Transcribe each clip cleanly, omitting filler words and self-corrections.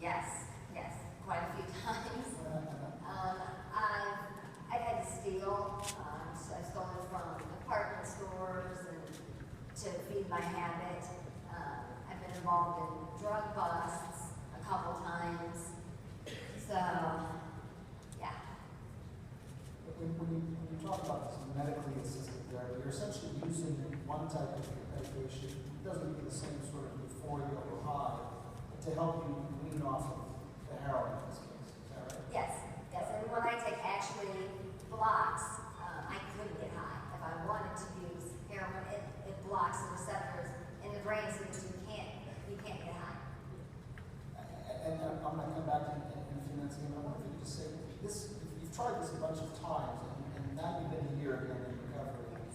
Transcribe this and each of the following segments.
Yes, yes, quite a few times. I've had to steal. So I've stolen from department stores and to feed my habit. I've been involved in drug busts a couple times. So, yeah. When you talk about this medically assisted therapy, you're essentially using one type of medication. It doesn't give you the same sort of euphoria or high to help you wean off of the heroin in this case. Is that right? Yes, yes. And when I take actually blocks, I couldn't get high. If I wanted to use heroin, it blocks the receptors in the brain so that you can't get high. And I'm going to come back in a few minutes again. I wonder if you could just say this. You've tried this a bunch of times, and now you've been a year again in recovery.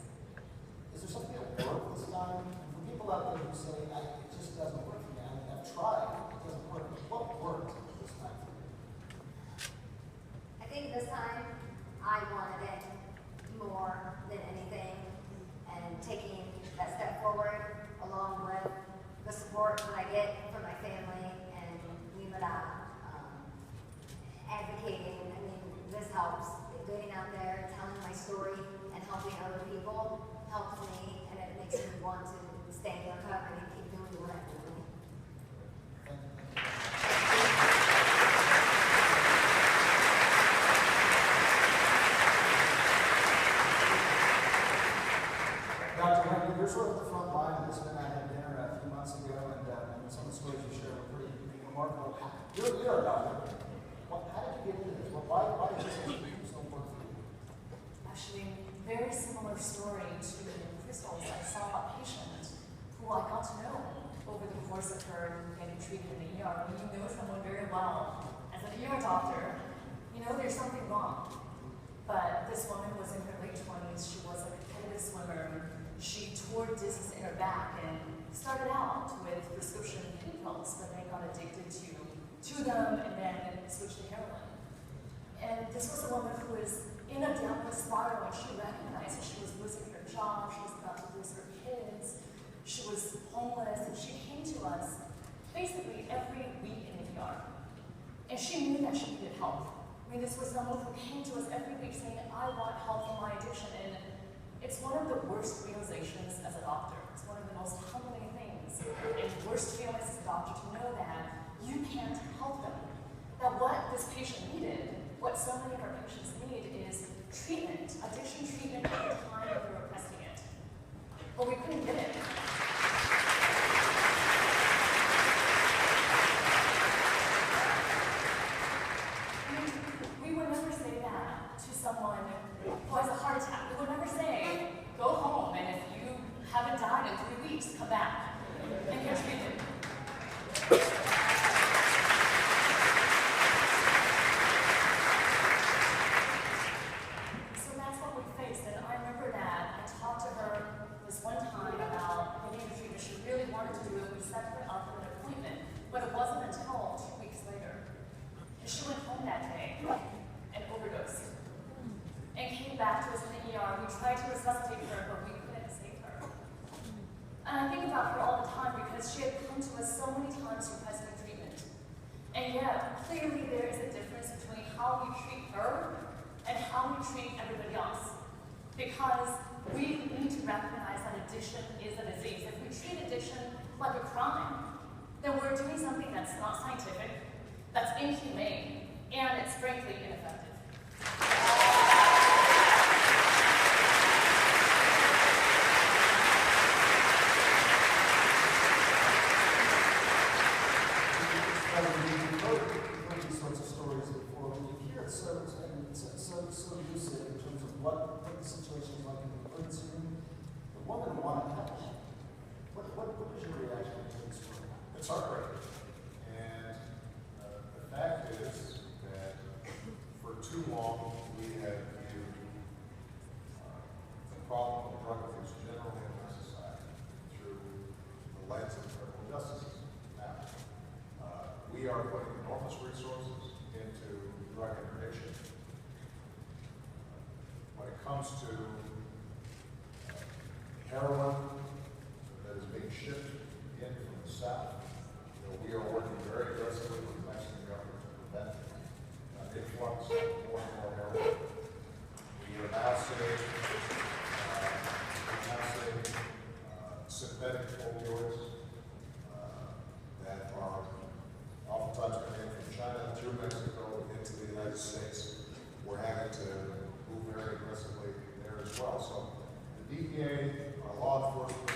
Is there something that worked this time? For people out there who say, it just doesn't work for me, I've tried, it doesn't work. What worked this time for you? I think this time I wanted it more than anything, and taking that step forward along with the support that I get from my family and Limada, advocating. I mean, this helps. Getting out there, telling my story, and helping other people helps me, and it makes me want to stay in recovery and keep doing what I'm doing. Dr. Henry, you're sort of the front line of this. And I had dinner a few months ago, and some of the stories you shared were pretty remarkable. You're a doctor. How did you get into this? Why did this so work for you? Actually, very similar story to Crystal's. I saw a patient who I got to know over the course of her getting treated in the ER. When you know someone very well, as an ER doctor, you know there's something wrong. But this woman was in her late 20s. She was a competitive swimmer. She tore discs in her back and started out with prescription pain pills, but then got addicted to them and then switched to heroin. And this was a woman who was in a downward spiral, and she recognized that she was losing her job, she was about to lose her kids, she was homeless, and she came to us basically every week in the ER. And she knew that she needed help. I mean, this was someone who came to us every week saying, I want help from my addiction. And it's one of the worst realizations as a doctor. It's one of the most humbling things and worst feelings as a doctor to know that you can't help them. That what this patient needed, what so many of our patients need, is treatment, addiction treatment at the time that they're repressing it. But we couldn't get it. We would never say that to someone who has a heart attack. We would never say, go home, and if you haven't died in 3 weeks, come back and get treated. So that's what we faced, and I remember that I talked to her this one time about getting the treatment. She really wanted to do it. We set her up for an appointment, but it wasn't until 2 weeks later. And she went home that day and overdosed and came back to us in the ER. We tried to resuscitate her, but we couldn't save her. And I think about her all the time because she had come to us so many times requesting treatment. And yet, clearly there is a difference between how we treat her and how we treat everybody else. Because we need to recognize that addiction is a disease. If we treat addiction like a crime, then we're doing something that's not scientific, that's inhumane, and it's frankly ineffective. You've heard these sorts of stories before. When you hear it so lucid in terms of what the situation is like in the emergency room, the woman wanted help. What is your reaction to this story? It's heartbreaking. And the fact is that for too long we have viewed the problem of drug abuse generally in our society through the lens of criminal justice. Now, we are putting enormous resources into drug interdiction. When it comes to heroin that is being shipped in from the south, we are working very aggressively with Mexico drugs, more and more heroin. We are now seeing synthetic opioids that are oftentimes coming in from China through Mexico into the United States. We're having to move very aggressively there as well. So the DEA, our law enforcement,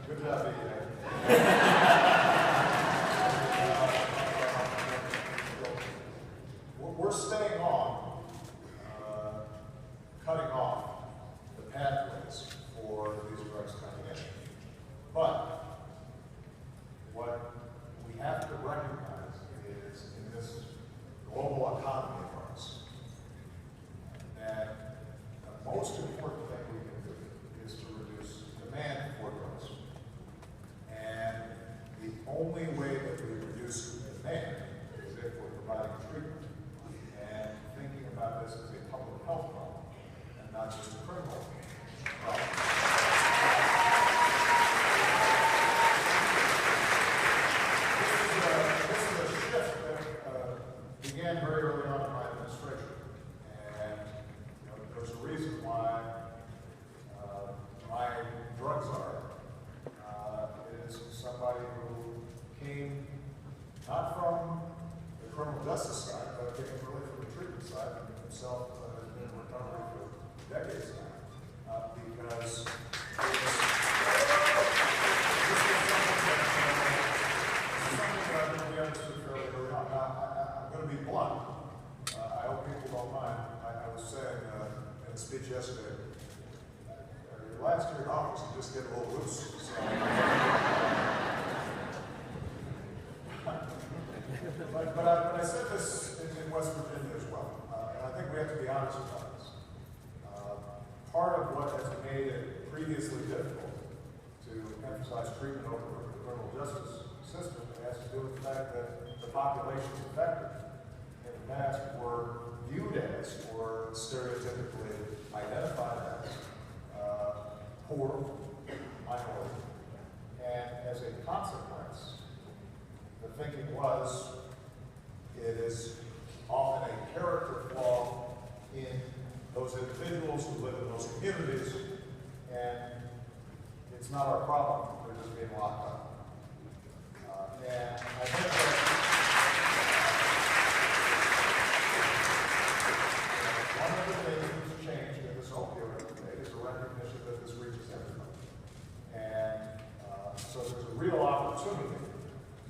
good job, DEA. We're staying on, cutting off the pathways for these drugs coming in. But what we have to recognize is in this global economy of ours, that the most important thing we can do is to reduce demand for drugs. And the only way that we reduce demand is if we're providing treatment and thinking about this as a public health problem and not just a criminal problem. This is a shift that began very early on in my administration. And there's a reason why my drug czar is somebody who came not from the criminal justice side, but came really from the treatment side, and himself has been in recovery for decades now. Because something that we understood fairly early on. Now, I'm going to be blunt. I hope people don't mind. I was saying in a speech yesterday, your last year in office, you just get a little loose. So, but I said this in West Virginia as well, and I think we have to be honest about this. Part of what has made it previously difficult to emphasize treatment over the criminal justice system has to do with the fact that the populations affected in the past were viewed as, or stereotypically identified as, poor, minority. And as a consequence, the thinking was, it is often a character flaw in those individuals who live in those communities, and it's not our problem, they're just being locked up. And I think that one of the things that's changed in this opioid debate is a recognition that this reaches everybody. And so there's a real opportunity,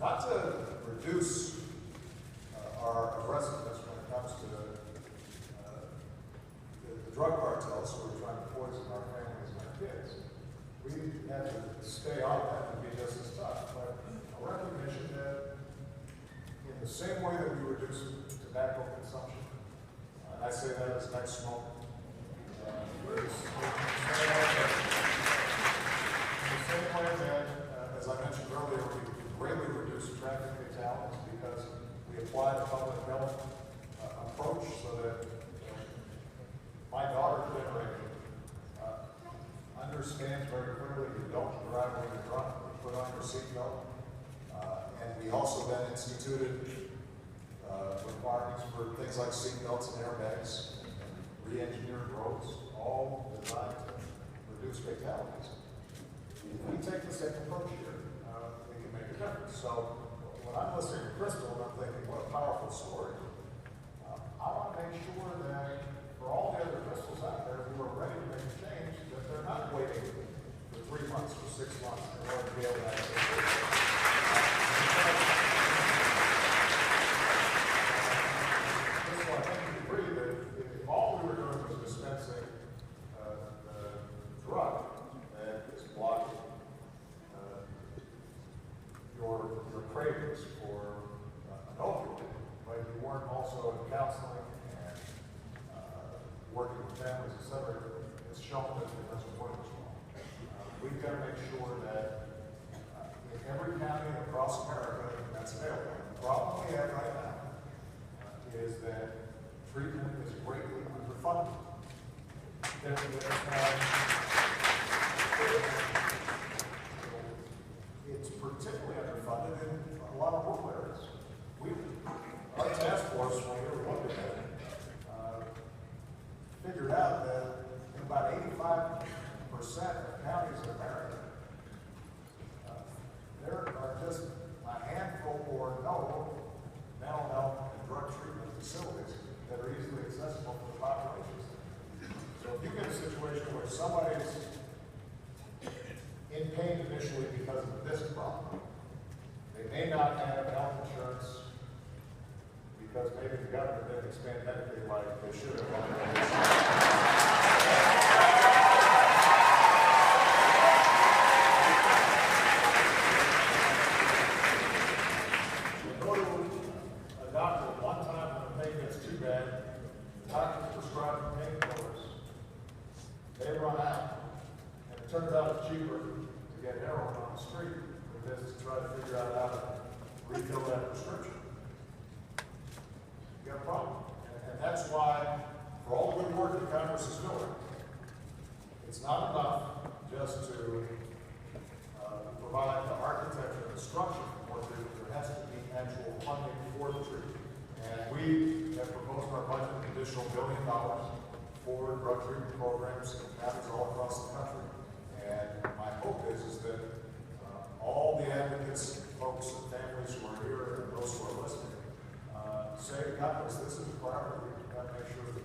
not to reduce our aggressiveness when it comes to the drug cartels who are trying to poison our families and our kids. We have to stay on that and be just as tough. But a recognition that in the same way that we reduce tobacco consumption, and I say that as next smoke, in the same way that, as I mentioned earlier, we greatly reduce traffic fatalities because we apply a public health approach so that my daughter's generation understands very clearly you don't drive when you're drunk, you put on your seatbelt. And we also then instituted requirements for things like seatbelts and airbags, and re-engineered roads, all designed to reduce fatalities. If we take the same approach here, we can make a difference. So when I'm listening to Crystal, I'm thinking, what a powerful story. I want to make sure that for all the other Crystals out there who are ready to make a change, that they're not waiting for 3 months or 6 months in order to be able to actually do it. Crystal, I think you agree that if all we were doing was dispensing the drug that is blocking your cravings for an opioid, but you weren't also in counseling and working with families, etc., it's shown that it doesn't work as well. We've got to make sure that in every county across America that's available, the problem we have right now is that treatment is greatly underfunded. It's particularly underfunded initially because of this problem. They may not have health insurance because maybe the government didn't expand Medicaid like they should have. You go to a doctor one time when the pain gets too bad, the doctor prescribes painkillers. They run out, and it turns out it's cheaper to get heroin on the street than it is to try to figure out how to refill that prescription. You got a problem. And that's why, for all the good work that Congress is doing, it's not enough just to provide the architecture and the structure for what there has to be actual funding for the treatment. And we have proposed in our budget an additional $1 billion for drug treatment programs in counties all across the country. And my hope is that all the advocates, folks and families who are here and those who are listening, say to Congress, this is a priority. We've got to make sure that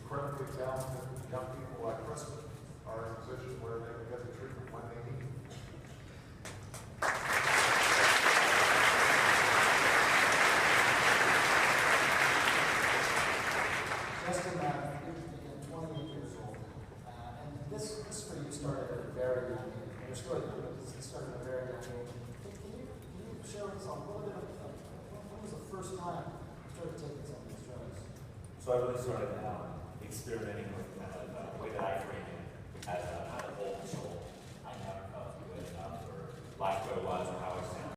incredibly talented young people like Kristen are in a position where they can get the treatment when they need it. Justin, you're 28 years old, and this for you started at a very young age. And your story started at a very young age. Can you share with us a little bit of when was the first time you started taking some of these drugs? So I really started experimenting with the way that I frame